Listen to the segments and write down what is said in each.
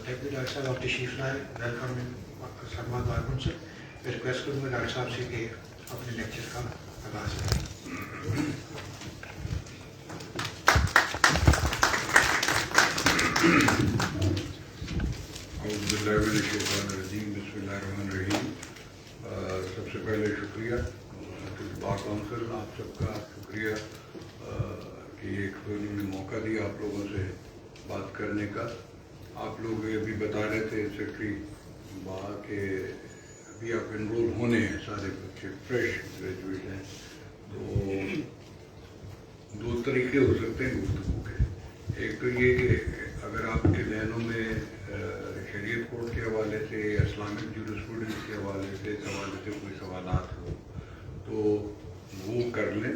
Deputy doctor صاحب آپ تشریف لائے، ویلکم سلمان بارگن سے. میں ریکویسٹ کروں گا ڈاکٹر صاحب سے کہ اپنے لیکچر کا آغاز کریں. اعوذ باللہ من الشیطان الرجیم، بسم اللہ الرحمن الرحیم. سب سے پہلے شکریہ بار کونسل، آپ سب کا شکریہ کہ ایک انہوں نے موقع دیا آپ لوگوں سے بات کرنے کا. آپ لوگ ابھی بتا رہے تھے سیکرٹری کہ ابھی آپ انرول ہونے ہیں، سارے بچے فریش گریجویٹ ہیں، تو دو طریقے ہو سکتے ہیں گفتگو کے. ایک تو یہ کہ اگر آپ کے ذہنوں میں شریعت کورٹ کے حوالے سے یا اسلامک جورسپروڈنس کے حوالے سے اس حوالے سے کوئی سوالات ہو تو وہ کر لیں،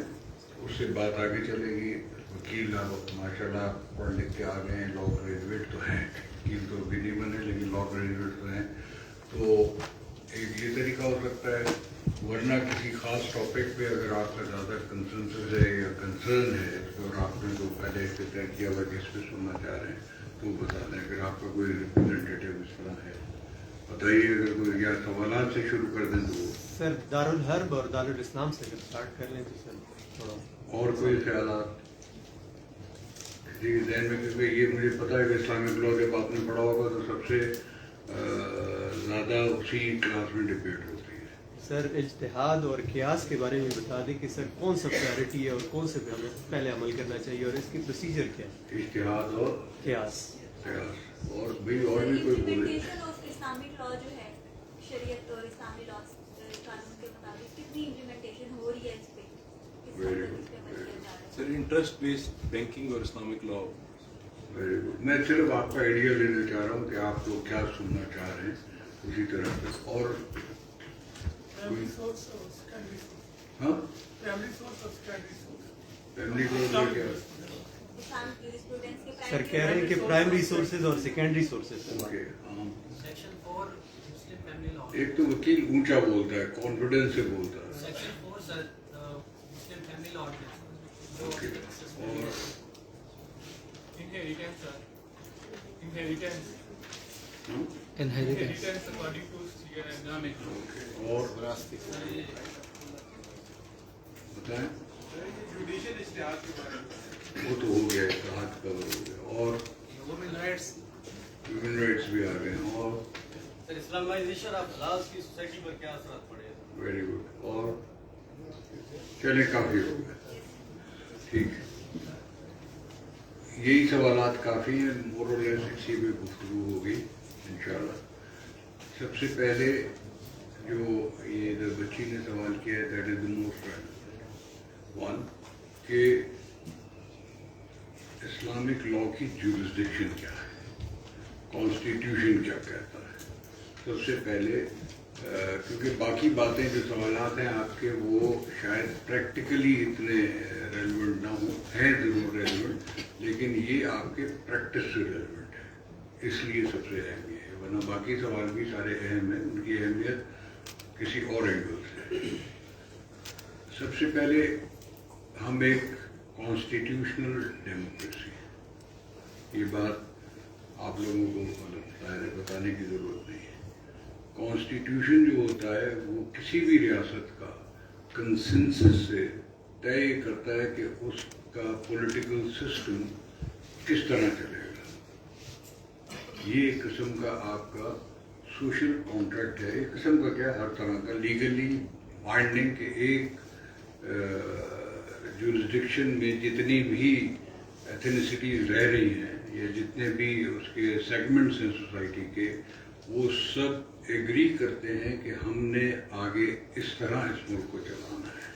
اس سے بات آگے چلے گی. وکیل آپ ماشاء اللہ پڑھ لکھ کے آ گئے ہیں، لا گریجویٹ تو ہیں، وکیل تو ابھی نہیں بنے لیکن لا گریجویٹ تو ہیں. تو ایک یہ طریقہ ہو سکتا ہے، ورنہ کسی خاص ٹاپک پہ اگر آپ کا زیادہ کنسنسس ہے یا کنسرن ہے اس پہ، اور آپ نے تو پہلے سے طے کیا ہوا کہ اس پہ سننا چاہ رہے ہیں تو بتا دیں. اگر آپ کا کوئی ریپرزینٹیٹیو اس طرح ہے بتائیے. اگر کوئی یا سوالات سے شروع کر دیں تو سر دارالحرب اور دارالاسلام سے اگر اسٹارٹ کر لیں تو سر تھوڑا. اور کوئی خیالات کسی کے ذہن میں؟ کیونکہ یہ مجھے پتا ہے کہ اسلامک لا جب آپ نے پڑھا ہوگا تو سب سے زیادہ اسی کلاس میں ڈبیٹ ہوتی ہے. سر اجتہاد اور قیاس کے بارے میں بتا دیں کہ سر کون سا پرائرٹی ہے اور کون سے پہ ہمیں پہلے عمل کرنا چاہیے اور اس کی پروسیجر کیا ہے. اجتہاد اور قیاس. اور بھی کوئی بولے. اسلامک لا جو ہے، شریعت اور اسلامی لا قانون کے مطابق کتنی امپلیمنٹیشن ہو رہی ہے اس پہ؟ سر انٹرسٹ بیسڈ بینکنگ اور اسلامک لا. میں صرف آپ کا آئیڈیا لینا چاہ رہا ہوں کہ آپ لوگ کیا سننا چاہ رہے ہیں اسی طرح سے. اور ہاں فیملی کیا سر کہہ رہے ہیں کہ پرائمری سورسز اور سیکنڈری سورسز. ایک تو وکیل اونچا بولتا ہے، کانفیڈنس سے بولتا ہے. اور بتائیں. وہ تو ہو گیا، اتحاد کور ہو گیا. اور ہیومن رائٹس بھی آ گئے. اور اسلامائزیشن آف لاز کی سوسائٹی پر کیا اثرات پڑے ہیں؟ Very good. اور چلے کافی ہو گئے، ٹھیک ہے. یہی سوالات کافی ہیں، مور اور لیس اسی پہ گفتگو ہوگی انشاءاللہ. سب سے پہلے جو یہ بچی نے سوال کیا ہے that is the most one کہ اسلامک لا کی جورسڈکشن کیا ہے، کانسٹیٹیوشن کیا کہتا ہے. سب سے پہلے کیونکہ باقی باتیں جو سوالات ہیں آپ کے وہ شاید پریکٹیکلی اتنے ریلیونٹ نہ ہوں، ہیں ضرور ریلیونٹ، لیکن یہ آپ کے پریکٹس سے ریلیونٹ ہے، اس لیے سب سے اہم یہ ہے. ورنہ باقی سوال بھی سارے اہم ہیں، ان کی اہمیت کسی اور اینگل سے. سب سے پہلے ہم ایک کانسٹیٹیوشنل ڈیموکریسی، یہ بات آپ لوگوں کو ظاہر بتانے کی ضرورت نہیں ہے. کانسٹیٹیوشن جو ہوتا ہے وہ کسی بھی ریاست کا کنسنسس سے طے کرتا ہے کہ اس کا پولیٹیکل سسٹم کس طرح چلے گا. یہ ایک قسم کا آپ کا سوشل کانٹریکٹ ہے، ایک قسم کا کیا ہر طرح کا لیگلی بائنڈنگ کہ ایک جورسڈکشن میں جتنی بھی ایتھنیسٹیز رہ رہی ہیں یا جتنے بھی اس کے سیگمنٹس ہیں سوسائٹی کے، وہ سب ایگری کرتے ہیں کہ ہم نے آگے اس طرح اس ملک کو چلانا ہے.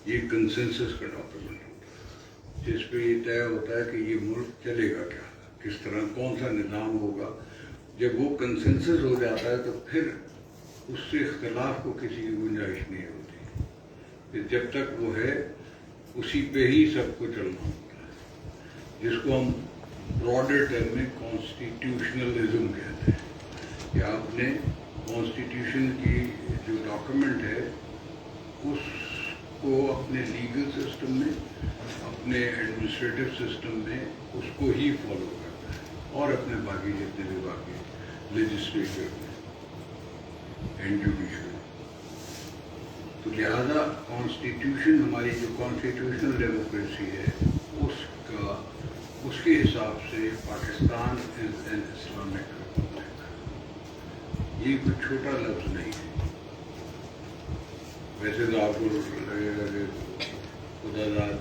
یہ کنسنسس کا ڈاکومنٹ ہوتا ہے جس پہ یہ طے ہوتا ہے کہ یہ ملک چلے گا کیا، کس طرح، کون سا نظام ہوگا. جب وہ کنسنسس ہو جاتا ہے تو پھر اس سے اختلاف کو کسی کی گنجائش نہیں ہوتی. جب تک وہ ہے اسی پہ ہی سب کو چلنا ہوتا ہے، جس کو ہم براڈر ٹرم میں کانسٹیٹیوشنلزم کہتے ہیں کہ آپ نے کانسٹیٹیوشن کی جو ڈاکومنٹ ہے اس کو اپنے لیگل سسٹم میں، اپنے ایڈمنسٹریٹو سسٹم میں اس کو ہی فالو کرنا ہے. اور اپنے باقی جتنے بھی باقی لیجسلیچر میں اینڈ جوڈیشل. تو لہذا کانسٹیٹیوشن ہماری جو کانسٹیٹیوشنل ڈیموکریسی ہے اس کے حساب سے Pakistan is an Islamic republic. یہ کوئی چھوٹا لفظ نہیں ہے. ویسے تو آپ کو لگے گا کہ خدا داد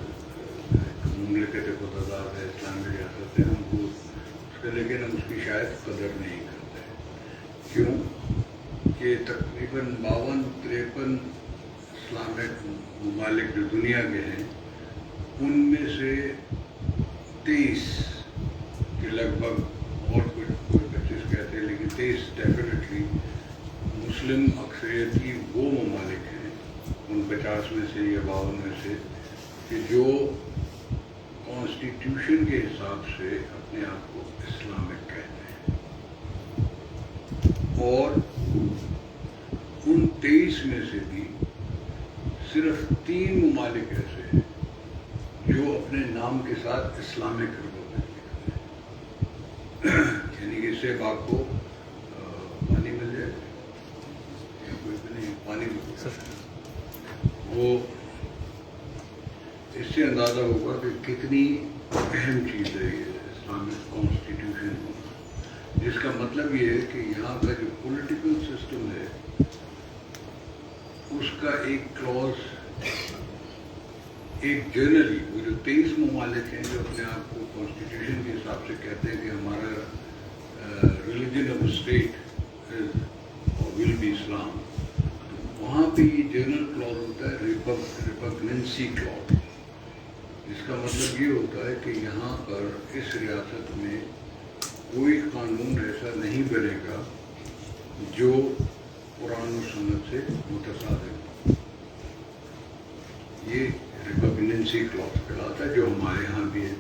مملکت خدا داد ہے، اسلامی ریاست ہے، ہم کو لیکن ہم اس کی شاید قدر نہیں کرتے. کیوں کہ تقریباً 52-53 اسلامک ممالک جو دنیا کے ہیں ان میں سے 23 کے لگ بھگ، اور کوئی 25 کہتے ہیں لیکن 23 ڈیفینیٹلی مسلم اکثریت کی وہ ممالک ہیں ان 50 میں سے یا 52 میں سے کہ جو کانسٹیٹیوشن کے حساب سے اپنے آپ کو اسلامک کہتے ہیں. اور ان 23 میں سے بھی صرف 3 ممالک ایسے ہیں جو اپنے نام کے ساتھ اسلامک ریپبلک لکھتے ہیں. یعنی کہ اس سے آپ کو پانی مل جائے گا، کوئی بھی نہیں پانی مل جائے. وہ اس سے اندازہ ہوگا کہ کتنی اہم چیز ہے یہ اسلامک کانسٹیٹیوشن ہونا. جس کا مطلب یہ ہے کہ یہاں کا جو پولیٹیکل سسٹم ہے اس کا ایک کلوز، ایک جنرلی وہ جو 23 ممالک ہیں جو اپنے آپ کو کانسٹیٹیوشن کے حساب سے کہتے ہیں کہ ہمارا religion of state will be Islam, وہاں پہ یہ جنرل کلوز ہوتا ہے ریپگننسی کلوز. جس کا مطلب یہ ہوتا ہے کہ یہاں پر اس ریاست میں کوئی قانون ایسا نہیں بنے گا جو قرآن و سنت سے متصادم. یہ ریپگننسی کلوز کہلاتا ہے جو ہمارے ہاں بھی ہے.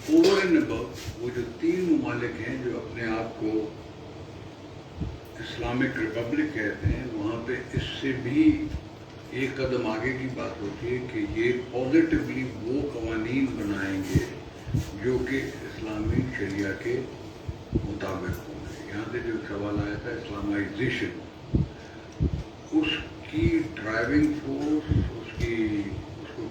اوور اینڈ ابو وہ جو 3 ممالک ہیں جو اپنے آپ کو اسلامک ریپبلک کہتے ہیں، وہاں پہ اس سے بھی ایک قدم آگے کی بات ہوتی ہے کہ یہ پازیٹیولی وہ قوانین بنائیں گے جو کہ اسلامی شریعہ کے مطابق ہوں گے. یہاں سے جو سوال آیا تھا اسلامائزیشن، اس کی ڈرائیونگ فورس، اس کو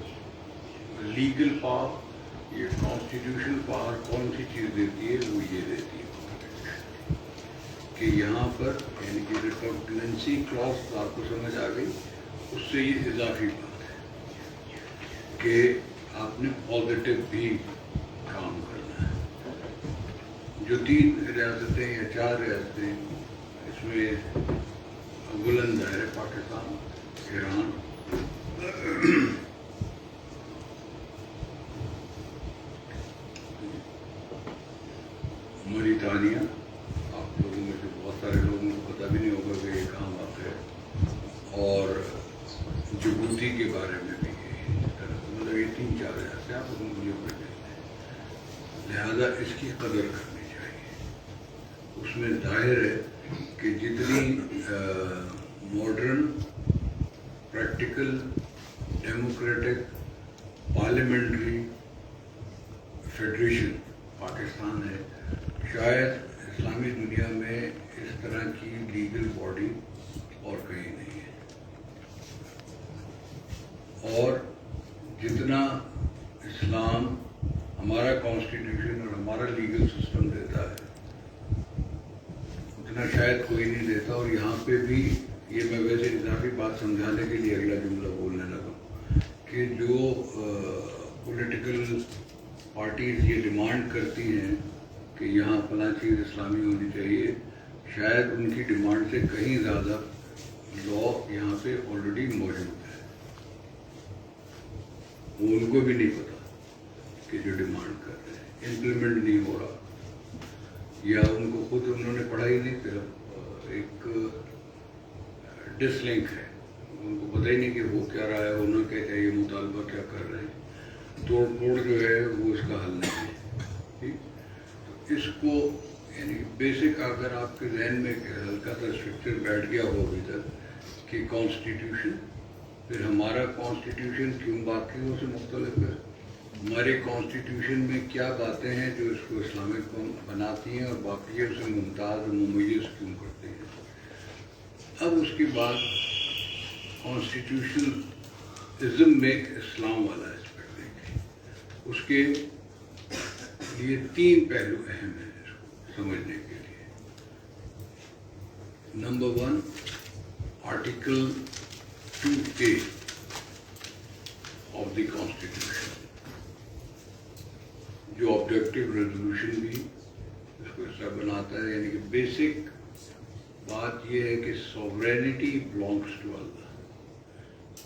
لیگل پاور، یہ کانسٹیٹیوشنل پاور کون سی چیز دیتی ہے؟ وہ یہ دیتی ہے کہ یہاں پر یعنی کہ ریپگننسی کلوز آپ کو سمجھ آ گئی. اس سے یہ اضافی بات ہے کہ آپ نے پازیٹیو بھی کام کرنا ہے. جو 3 ریاستیں یا 4 ریاستیں اس میں بلند ظاہر ہے پاکستان، ایران، موریٹانیہ. آپ لوگوں میں سے بہت سارے لوگوں کو پتہ بھی نہیں ہوگا کہ یہ کہاں واقع ہے. اور جبوتی کے بارے میں بھی مطلب یہ 3-4 ایسے آپ ان کو پڑھ لیتے ہیں. لہذا اس کی قدر کرنی چاہیے. اس میں ظاہر ہے کہ جتنی modern, practical, democratic, parliamentary federation Pakistan ہے، شاید اسلامی دنیا میں اس طرح کی لیگل باڈی اور کہیں نہیں ہے. اور جتنا اسلام ہمارا کانسٹیٹیوشن اور ہمارا لیگل سسٹم دیتا ہے اتنا شاید کوئی نہیں دیتا. اور یہاں پہ بھی یہ میں ویسے اضافی بات سمجھانے کے لیے اگلا جملہ بولنے لگا کہ جو پولیٹیکل پارٹیز یہ ڈیمانڈ کرتی ہیں کہ یہاں فلاں چیز اسلامی ہونی چاہیے، شاید ان کی ڈیمانڈ سے کہیں زیادہ لا یہاں پہ آلریڈی موجود ہے. وہ ان کو بھی نہیں پتا کہ جو ڈیمانڈ کر رہے ہیں امپلیمنٹ نہیں ہو رہا، یا ان کو خود انہوں نے پڑھا ہی نہیں. صرف ایک ڈس لنک ہے، ان کو پتہ ہی نہیں کہ وہ کیا رہا ہے، انہوں نے کہا یہ مطالبہ کیا کر رہے ہیں. توڑ پھوڑ جو ہے وہ اس کا حل نہیں ہے. اس کو یعنی بیسک اگر آپ کے ذہن میں ہلکا سا اسٹرکچر بیٹھ گیا ہو ابھی تک کہ کانسٹیٹیوشن، پھر ہمارا کانسٹیٹیوشن کیوں باقیوں سے مختلف ہے، ہمارے کانسٹیٹیوشن میں کیا باتیں ہیں جو اس کو اسلامک بناتی ہیں اور باقیوں سے ممتاز اور ممیز کیوں کرتے ہیں. اب اس کے بعد کانسٹیٹیوشنزم میں اسلام والا اسپیکٹ دیکھیں. اس کے لیے 3 پہلو اہم ہیں اس کو سمجھنے کے لیے. Number 1 article 2A of the constitution جو آبجیکٹو ریزولوشن بھی اس کو حصہ بناتا ہے. یعنی کہ بیسک بات یہ ہے کہ سوورینٹی بلانگس ٹو اللہ.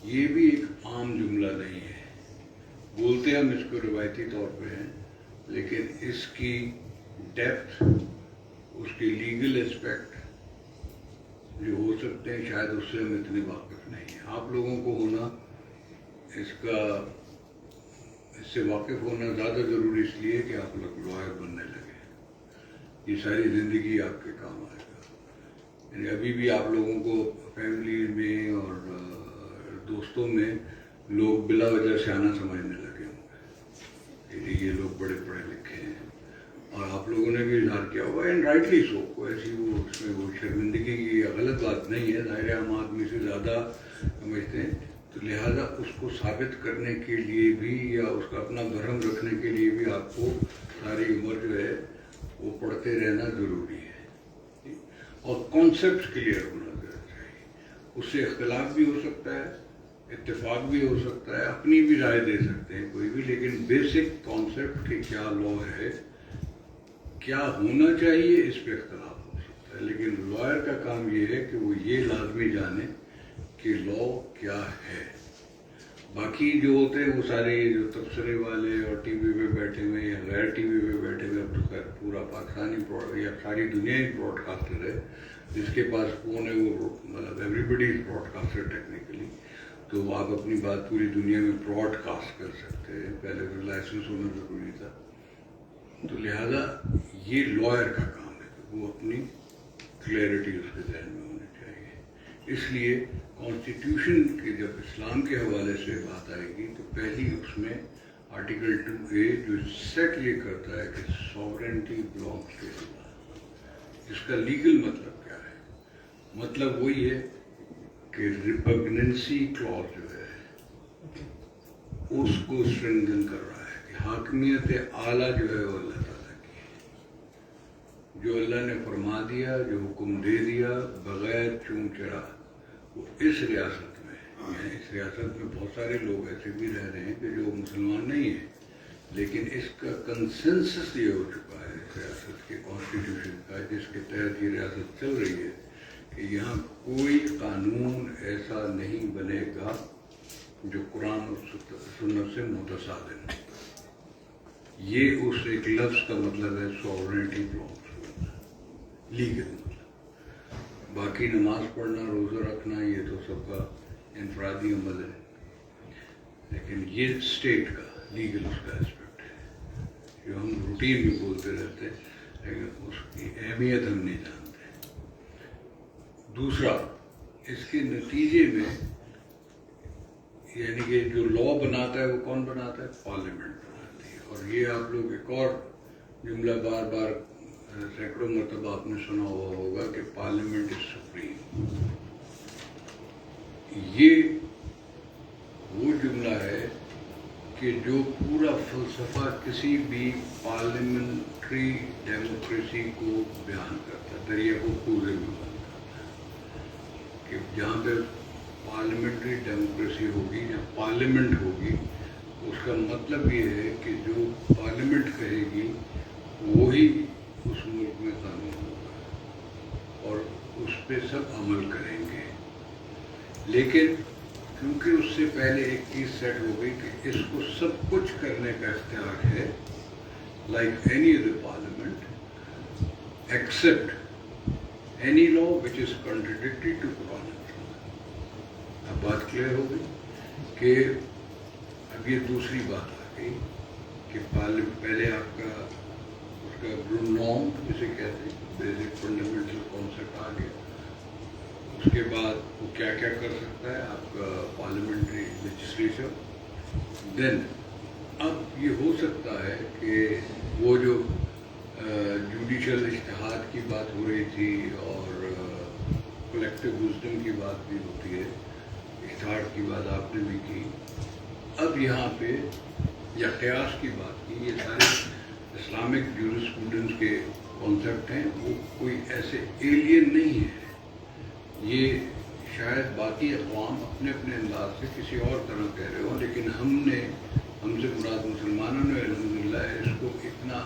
یہ بھی ایک عام جملہ نہیں ہے. بولتے ہم اس کو روایتی طور پہ ہیں لیکن اس کی ڈیپتھ اس کے لیگل اسپیکٹ جو ہو سکتے ہیں شاید اس سے ہم اتنے واقف نہیں ہیں. آپ لوگوں کو ہونا اس سے واقف ہونا زیادہ ضروری اس لیے کہ آپ لوگ لائر بننے لگے. یہ ساری زندگی آپ کے کام آئے گا. یعنی ابھی بھی آپ لوگوں کو فیملی میں اور دوستوں میں لوگ بلا وجہ سیاح سمجھنے لگے ہوں گے کہ یہ لوگ بڑے پڑھے لکھے ہیں. اور آپ لوگوں نے بھی اظہار کیا ہوگا اینڈ رائٹلی سو. ایسی وہ اس میں وہ شرمندگی کی غلط بات نہیں ہے. ظاہر عام آدمی سے زیادہ سمجھتے ہیں تو لہٰذا اس کو ثابت کرنے کے لیے بھی یا اس کا اپنا بھرم رکھنے کے لیے بھی آپ کو ساری عمر جو ہے وہ پڑھتے رہنا ضروری ہے. اور کانسیپٹ کلیئر ہونا چاہیے. اس سے اختلاف بھی ہو سکتا ہے, اتفاق بھی ہو سکتا ہے, اپنی بھی رائے دے سکتے ہیں کوئی بھی, لیکن بیسک کانسیپٹ کہ کیا لا ہے, کیا ہونا چاہیے, اس پہ اختلاف ہو سکتا ہے. لیکن لائر کا کام یہ ہے کہ وہ یہ لازمی جانے کہ لا کیا ہے. باقی جو ہوتے ہیں وہ سارے جو تبصرے والے اور ٹی وی پہ بیٹھے ہوئے یا غیر ٹی وی پہ بیٹھے ہوئے, اب تو خیر پورا پاکستانی یا ساری دنیا ہی براڈ کاسٹر ہے. جس کے پاس فون ہے وہ مطلب every body is broad caster technically. تو آپ اپنی بات پوری دنیا میں براڈ کاسٹ کر سکتے ہیں. پہلے تو لائسنس ہونا ضروری تھا. تو لہذا یہ لائر کا کام ہے کہ وہ اپنی کلیئرٹی اس کے ذہن میں ہونی چاہیے. اس لیے کانسٹیٹیوشن کے جب اسلام کے حوالے سے بات آئے گی تو پہلی اس میں آرٹیکل 2A جو سیٹ یہ کرتا ہے کہ سوورینٹی بلانگس ٹو اللہ. اس کا لیگل مطلب کیا ہے؟ مطلب وہی ہے کہ ریپگننسی کلاز جو ہے اس کو اسٹرینگن کر رہا ہے کہ حاکمیت اعلیٰ جو ہے وہ اللہ تعالیٰ کی ہے. جو اللہ نے فرما دیا, جو حکم دے دیا بغیر چون چرا, وہ اس ریاست میں, یعنی اس ریاست میں بہت سارے لوگ ایسے بھی رہ رہے ہیں کہ جو مسلمان نہیں ہیں, لیکن اس کا کنسنسس یہ ہو چکا ہے اس ریاست کے کانسٹیٹیوشن کا جس کے تحت یہ ریاست چل رہی ہے کہ یہاں کوئی قانون ایسا نہیں بنے گا جو قرآن اور سنت سے متصادم. یہ اس ایک لفظ کا مطلب ہے سوورینٹی بلانگس لیگل مطلب. باقی نماز پڑھنا, روزہ رکھنا یہ تو سب کا انفرادی عمل ہے, لیکن یہ اسٹیٹ کا لیگل اس کا اسپیکٹ ہے جو ہم روٹین میں بولتے رہتے ہیں لیکن اس کی اہمیت ہم نہیں جانتے. دوسرا, اس کے نتیجے میں یعنی کہ جو لا بناتا ہے وہ کون بناتا ہے؟ پارلیمنٹ بناتی ہے. اور یہ آپ لوگ ایک اور جملہ بار بار سینکڑوں مرتبہ آپ نے سنا ہوا ہوگا کہ پارلیمنٹ از سپریم. یہ وہ جملہ ہے کہ جو پورا فلسفہ کسی بھی پارلیمنٹری ڈیموکریسی کو بیان کرتا ہے, دریا کو پورے میں بیان کرتا ہے کہ جہاں پہ پارلیمنٹری ڈیموکریسی ہوگی یا پارلیمنٹ ہوگی, اس کا مطلب یہ ہے کہ جو پارلیمنٹ کہے گی وہی اس ملک میں قانون ہوگا اور اس پہ سب عمل کریں گے. لیکن کیونکہ اس سے پہلے ایک چیز سیٹ ہو گئی کہ اس کو سب کچھ کرنے کا اختیار ہے like any other parliament except any law which is contradictory to Quran. اب بات کلیئر ہو گئی کہ اب یہ دوسری بات آ گئی کہ پہلے آپ کا اس کا نارم جسے کہتے ہیں بیسک فنڈامنٹل کانسیپٹ آ گیا. اس کے بعد وہ کیا کیا کر سکتا ہے آپ کا پارلیمنٹری لیجسلیچر. دین اب یہ ہو سکتا ہے کہ وہ جو جوڈیشل اجتہاد کی بات ہو رہی تھی اور کلیکٹیو وزڈم کی بات بھی ہوتی ہے، اجتہاد کی بات آپ نے بھی کی، اب یہاں پہ یا قیاس کی بات کی، یہ سارے اسلامک جورسپروڈنس کے کانسیپٹ ہیں، وہ کوئی ایسے ایلین نہیں ہے. یہ شاید باقی اقوام اپنے اپنے انداز سے کسی اور طرح کہہ رہے ہو، لیکن ہم سے مراد مسلمانوں نے الحمدللہ اس کو اتنا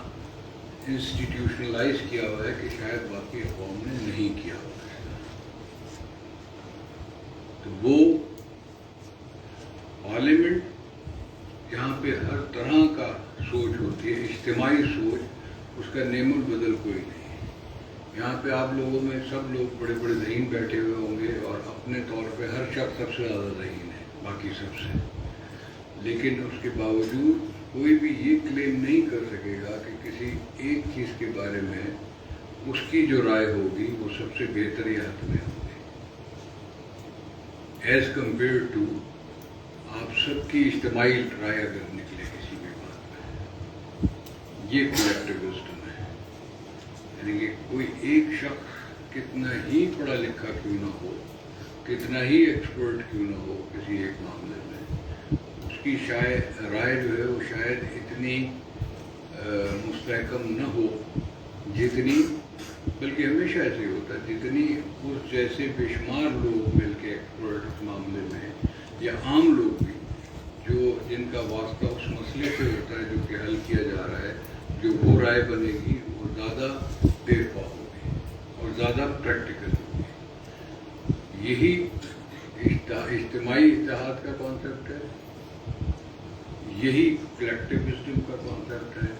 انسٹیٹیوشنلائز کیا ہوا ہے کہ شاید باقی اقوام نے نہیں کیا ہوا ہے. تو وہ پارلیمنٹ جہاں پہ ہر طرح کا سوچ ہوتی ہے، اجتماعی سوچ، اس کا نعم البدل کوئی نہیں ہے. یہاں پہ آپ لوگوں میں سب لوگ بڑے بڑے ذہین بیٹھے ہوئے ہوں گے اور اپنے طور پہ ہر شخص سب سے زیادہ ذہین ہے باقی سب سے، لیکن اس کے باوجود کوئی بھی یہ کلیم نہیں کر سکے گا کہ کسی ایک چیز کے بارے میں اس کی جو رائے ہوگی وہ سب سے بہتر یا حد میں ہوگی ایز کمپیئر ٹو آپ سب کی اجتماعی رائے اگر نکلے کسی بھی بات میں. یہ کلیکٹیو وزڈم ہے. یعنی کہ کوئی ایک شخص کتنا ہی پڑھا لکھا کیوں نہ ہو، کتنا ہی ایکسپرٹ کیوں نہ ہو کسی ایک معاملے میں، اس کی شاید رائے جو ہے وہ شاید اتنی مستحکم نہ ہو جتنی، بلکہ ہمیشہ ایسے ہی ہوتا ہے، جتنی اس جیسے بے شمار لوگ مل کے ایکسپرٹ اس معاملے میں، یا عام لوگ بھی جن کا واسطہ اس مسئلے سے ہوتا ہے جو کہ حل کیا جا رہا ہے، جو وہ رائے بنے گی وہ زیادہ بے پا ہوگی اور زیادہ پریکٹیکل ہوگی. یہی اجتماعی اتحاد کا کانسیپٹ ہے، یہی کلیکٹیو وزڈم کا کانسیپٹ ہے.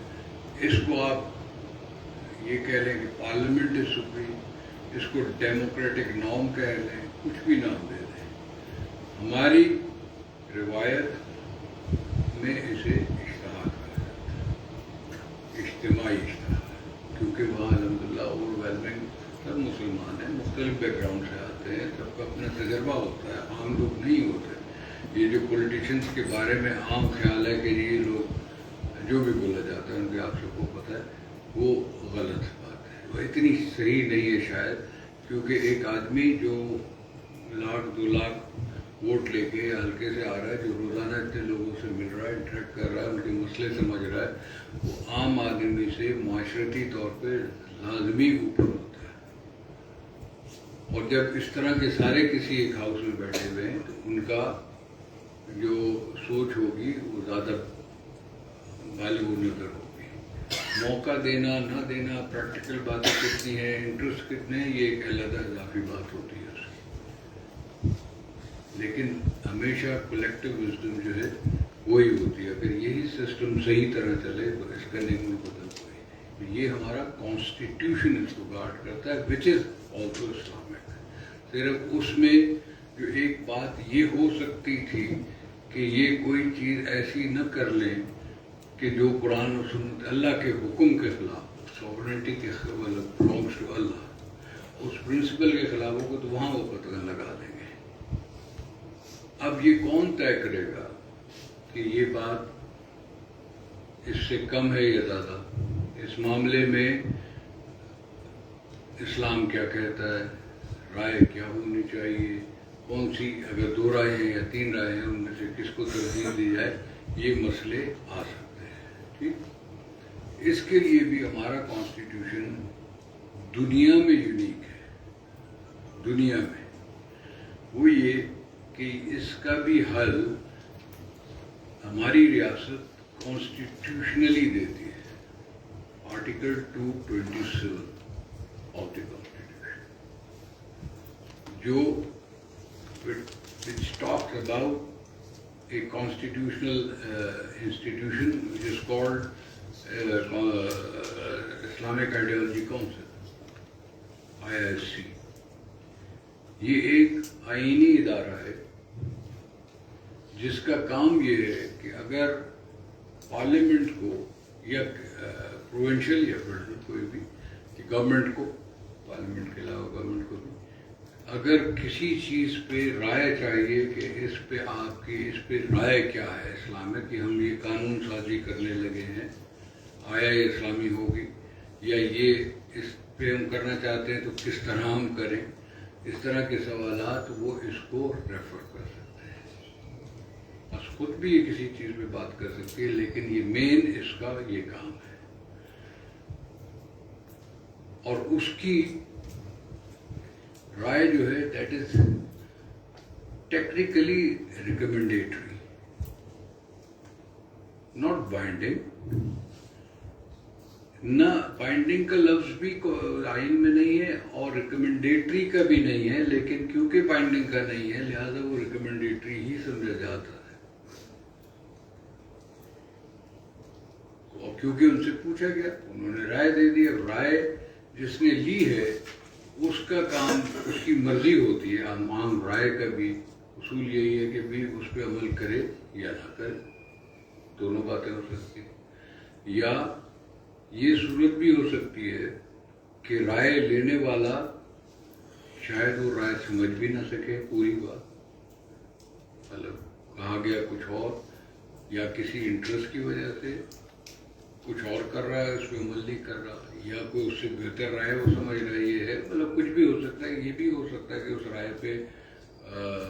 اس کو آپ یہ کہہ لیں کہ پارلیمنٹ از سپریم، اس کو ڈیموکریٹک نارم کہہ لیں، کچھ بھی نام دے دیں. ہماری روایت میں اسے اجتہاد کہا جاتا ہے، اجتماعی اجتہاد، کیونکہ وہاں الحمدللہ اوور ویلمنگ سب مسلمان ہیں، مختلف بیک گراؤنڈ سے آتے ہیں، سب کا اپنا تجربہ ہوتا ہے، عام لوگ نہیں ہوتے. یہ جو پولیٹیشنس کے بارے میں عام خیال ہے کہ یہ لوگ جو بھی بولا جاتا ہے ان کے آپ سب کو پتہ ہے، وہ غلط بات ہے، وہ اتنی صحیح نہیں ہے شاید. کیونکہ ایک آدمی جو 1,00,000 2,00,000 ووٹ لے کے یا حلقے سے آ رہا ہے، جو روزانہ اتنے لوگوں سے مل رہا ہے، انٹریکٹ کر رہا ہے، ان کے مسئلے سمجھ رہا ہے، وہ عام آدمی سے معاشرتی طور پہ لازمی اوپر ہوتا ہے. اور جب اس طرح کے سارے کسی ایک ہاؤس میں بیٹھے ہوئے ہیں تو ان کا جو سوچ ہوگی وہ زیادہ غالب و نظر ہوگی. موقع دینا نہ دینا، پریکٹیکل باتیں کتنی ہیں، انٹرسٹ کتنے ہیں، یہ ایک علیحدہ اضافی بات ہوتی ہے. لیکن ہمیشہ کلیکٹیو وزڈم جو ہے وہی ہوتی ہے. اگر یہی سسٹم صحیح طرح چلے تو اس کا نعم البدل کوئی نہیں. یہ ہمارا کانسٹیٹیوشن اس کو گارڈ کرتا ہے، وچ از آلسو اسلامک. صرف اس میں جو ایک بات یہ ہو سکتی تھی کہ یہ کوئی چیز ایسی نہ کر لیں کہ جو قرآن و سنت اللہ کے حکم کے خلاف، سوورنٹی کے خلاف، بلانگس ٹو اللہ، اس پرنسپل کے خلاف ہو تو وہاں وہ قطعاً لگا دیں گے. اب یہ کون طے کرے گا کہ یہ بات اس سے کم ہے یا زیادہ؟ اس معاملے میں اسلام کیا کہتا ہے، رائے کیا ہونی چاہیے، کون سی، اگر 2 رائے ہیں یا 3 رائے ہیں ان میں سے کس کو ترجیح دی جائے، یہ مسئلے آ سکتے ہیں. ٹھیک، اس کے لیے بھی ہمارا کانسٹیٹیوشن دنیا میں یونیک ہے. دنیا میں وہ یہ کہ اس کا بھی حل ہماری ریاست کانسٹیٹیوشنلی دیتی ہے. آرٹیکل 227 آف دی کانسٹیٹیوشن جو which talks about a constitutional institution which is called Islamic Ideology Council, IISC. یہ ایک آئینی ادارہ ہے جس کا کام یہ ہے کہ اگر پارلیمنٹ کو یا پروونشل یا فیڈرل کوئی بھی، کہ گورنمنٹ کو، پارلیمنٹ کے علاوہ گورنمنٹ کو بھی اگر کسی چیز پہ رائے چاہیے کہ اس پہ آپ کی اس پہ رائے کیا ہے اسلام میں کہ ہم یہ قانون سازی کرنے لگے ہیں، آیا یہ اسلامی ہوگی، یا یہ اس پہ ہم کرنا چاہتے ہیں تو کس طرح ہم کریں، اس طرح کے سوالات وہ اس کو ریفر کر سکتے ہیں. بس خود بھی یہ کسی چیز پہ بات کر سکتی ہے، لیکن یہ مین اس کا یہ کام ہے. اور اس کی رائے جو ہے that is technically recommendatory, not binding. نہ بائنڈنگ کا لفظ بھی آئین میں نہیں ہے اور ریکمینڈیٹری کا بھی نہیں ہے، لیکن کیونکہ بائنڈنگ کا نہیں ہے لہذا وہ ریکمینڈیٹری ہی سمجھا جاتا ہے. اور کیونکہ ان سے پوچھا گیا انہوں نے رائے دے دی. اب رائے جس نے لی ہے اس کا کام، اس کی مرضی ہوتی ہے. عام رائے کا بھی اصول یہی ہے کہ بھی اس پہ عمل کرے یا نہ کرے، دونوں باتیں ہو سکتی ہیں. یا یہ صورت بھی ہو سکتی ہے کہ رائے لینے والا شاید وہ رائے سمجھ بھی نہ سکے پوری بات، مطلب کہا گیا کچھ اور، یا کسی انٹرسٹ کی وجہ سے کچھ اور کر رہا ہے، اس پہ عمل نہیں کر رہا، یا کوئی اس سے بہتر رائے وہ سمجھ رہا ہے. یہ ہے مطلب کچھ بھی ہو سکتا ہے. یہ بھی ہو سکتا ہے کہ اس رائے پہ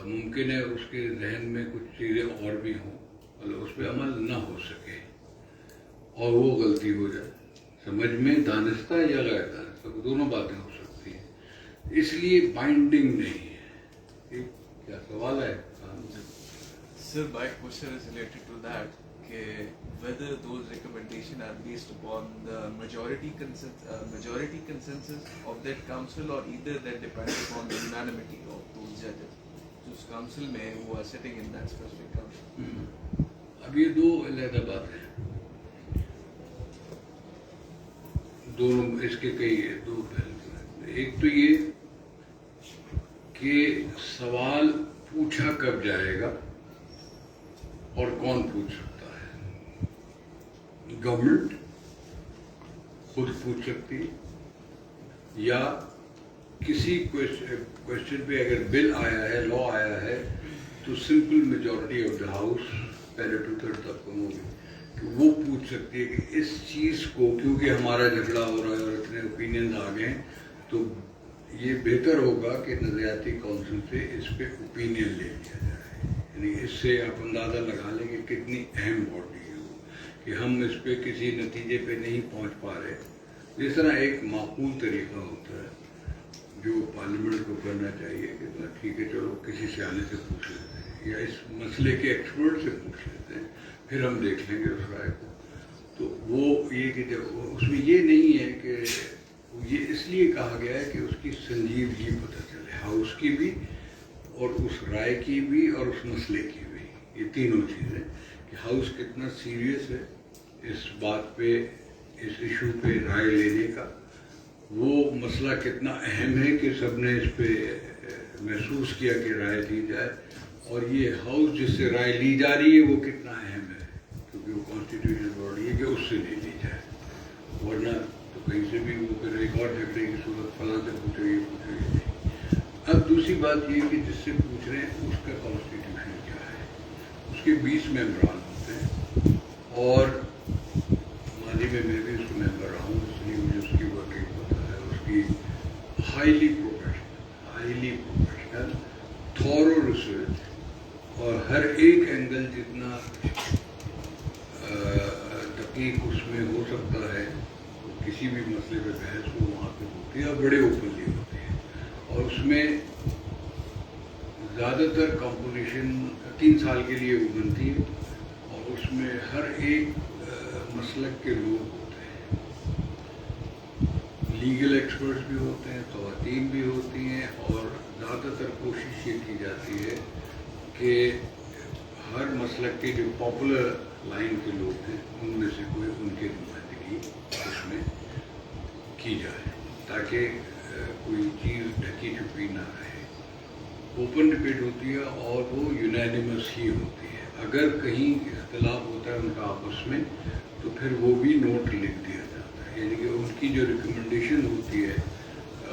ممکن ہے اس کے ذہن میں کچھ چیزیں اور بھی ہوں، مطلب اس پہ عمل نہ ہو سکے اور وہ غلطی ہو جائے سمجھ میں، دانستہ یا غیر دانستہ، دونوں باتیں ہو سکتی ہیں. اس لیے بائنڈنگ نہیں ہے. کیا سوال ہے؟ Sir, my question is related to that. Whether those recommendations are based upon the majority consensus of that council, or either that depends upon the unanimity of those judges whose council may who are sitting in that specific council. اب یہ دو علیحدہ باتیں ہیں، دونوں اس کے کئی دو پہلو ہیں. ایک تو یہ کہ سوال پوچھا کب جائے گا اور کون پوچھ سکتا ہے. گورنمنٹ خود پوچھ سکتی ہے، یا کسی کوشچن پہ اگر بل آیا ہے، لا آیا ہے، تو simple majority of the house پہلے 2/3 تک کم ہوگی کہ وہ پوچھ سکتی ہے کہ اس چیز کو کیونکہ ہمارا جھگڑا ہو رہا ہے اور اتنے اوپینینز آ گئے تو یہ بہتر ہوگا کہ نظریاتی کونسل سے اس پہ اوپینین لے لیا جائے. یعنی اس سے آپ اندازہ لگا لیں کہ کتنی اہم باڈی ہے کہ ہم اس پہ کسی نتیجے پہ نہیں پہنچ پا رہے. جس طرح ایک معقول طریقہ ہوتا ہے جو پارلیمنٹ کو کرنا چاہیے کہ ٹھیک ہے چلو کسی سیانے سے پوچھ لیتے ہیں یا اس مسئلے کے ایکسپرٹ سے پوچھ لیتے ہیں، پھر ہم دیکھ لیں گے اس رائے کو. تو وہ یہ کہ جب اس میں یہ نہیں ہے کہ یہ اس لیے کہا گیا ہے کہ اس کی سنجیدگی پتہ چلے، ہاؤس کی بھی اور اس رائے کی بھی اور اس مسئلے کی بھی. یہ تینوں چیزیں کہ ہاؤس کتنا سیریس ہے اس بات پہ، اس ایشو پہ رائے لینے کا، وہ مسئلہ کتنا اہم ہے کہ سب نے اس پہ محسوس کیا کہ رائے لی جائے، اور یہ ہاؤس جس سے رائے لی جا رہی ہے وہ کتنا اہم ہے کیونکہ وہ کانسٹیٹیوشن باڈی ہے کہ اس سے نہیں لی جائے. ورنہ تو کہیں سے بھی وہ پھر ایک اور جھگڑے کی صورت فلاں سے پوچھے گی نہیں. اب دوسری بات یہ کہ جس سے پوچھ رہے ہیں اس کا کانسٹیٹیوشن کیا ہے. اس کے 20 ممبران ہوتے ہیں اور ماضی میں بھی اس کا ممبر رہا ہوں، اس لیے مجھے اس کی ورکنگ پتہ ہے. اس کی ہائیلی پروفیشنل تھورو ریسرچ اور ہر ایک اینگل جتنا دقیق اس میں ہو سکتا ہے کسی بھی مسئلے پہ بحث وہ وہاں پہ ہوتی ہے اور بڑے اوپنلی ہوتی ہے. اور اس میں زیادہ تر کمپوزیشن 3 سال کے لیے وہ بنتی ہے اور اس میں ہر ایک مسلک کے لوگ ہوتے ہیں، لیگل ایکسپرٹس بھی ہوتے ہیں، خواتین بھی ہوتی ہیں، اور زیادہ تر کوشش یہ کی جاتی ہے کہ ہر مسلک کے جو پاپولر لائن کے لوگ ہیں ان میں سے کوئی ان کی نمائندگی اس میں کی جائے تاکہ کوئی چیز ڈھکی چھپی نہ رہے. اوپن ڈبیٹ ہوتی ہے اور وہ یونینیمس ہی ہوتی ہے. اگر کہیں اختلاف ہوتا ہے ان کا آپس میں تو پھر وہ بھی نوٹ لکھ دیا جاتا ہے. یعنی کہ ان کی جو ریکمنڈیشن ہوتی ہے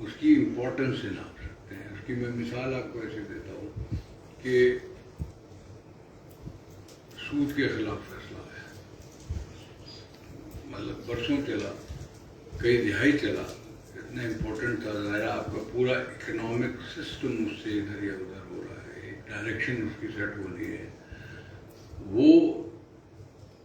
اس کی امپورٹنس سے ناپ سکتے ہیں. اس کی میں مثال آپ کو ایسے دیتا ہوں کہ سود کے خلاف فیصلہ ہے، مطلب برسوں چلا، کئی دہائی چلا، اتنا امپورٹنٹ تھا. ظاہر آپ کا پورا اکنامک سسٹم اس سے ادھر یا ادھر ہو رہا ہے، ایک ڈائریکشن اس کی سیٹ ہو رہی ہے. وہ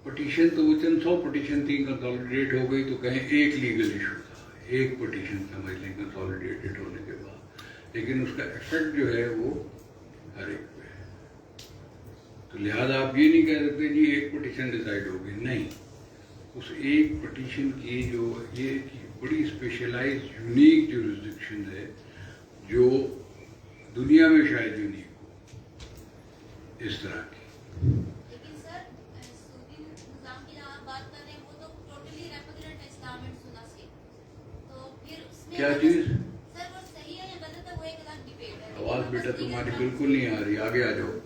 پٹیشن تو وہ چند 100 پٹیشن تھی، کنسالیڈیٹ ہو گئی تو کہیں ایک لیگل ایشو تھا، ایک پٹیشن سمجھ لیں کنسالیڈیٹڈ ہونے کے بعد، لیکن اس کا ایفیکٹ جو ہے وہ ہر ایک پہ ہے. تو لہٰذا آپ یہ نہیں کہہ سکتے جی ایک پٹیشن ڈیسائیڈ ہوگی، نہیں. اس ایک پٹیشن کی جو یہ بڑی اسپیشلائز یونیک جورسڈکشن ہے جو دنیا میں شاید یونیک ہو اس طرح کی. لیکن سر سعودی نظام کی جہاں آپ بات کر رہے ہیں وہ تو ٹوٹلی ریپوگننٹ ہے اسلام اینڈ سنت سے، تو پھر اس میں کیا چیز؟ سر وہ صحیح ہے یا غلط ہے وہ ایک الگ ڈبیٹ ہے. آواز بیٹا تمہاری بالکل نہیں آ رہی، آگے آ جاؤ.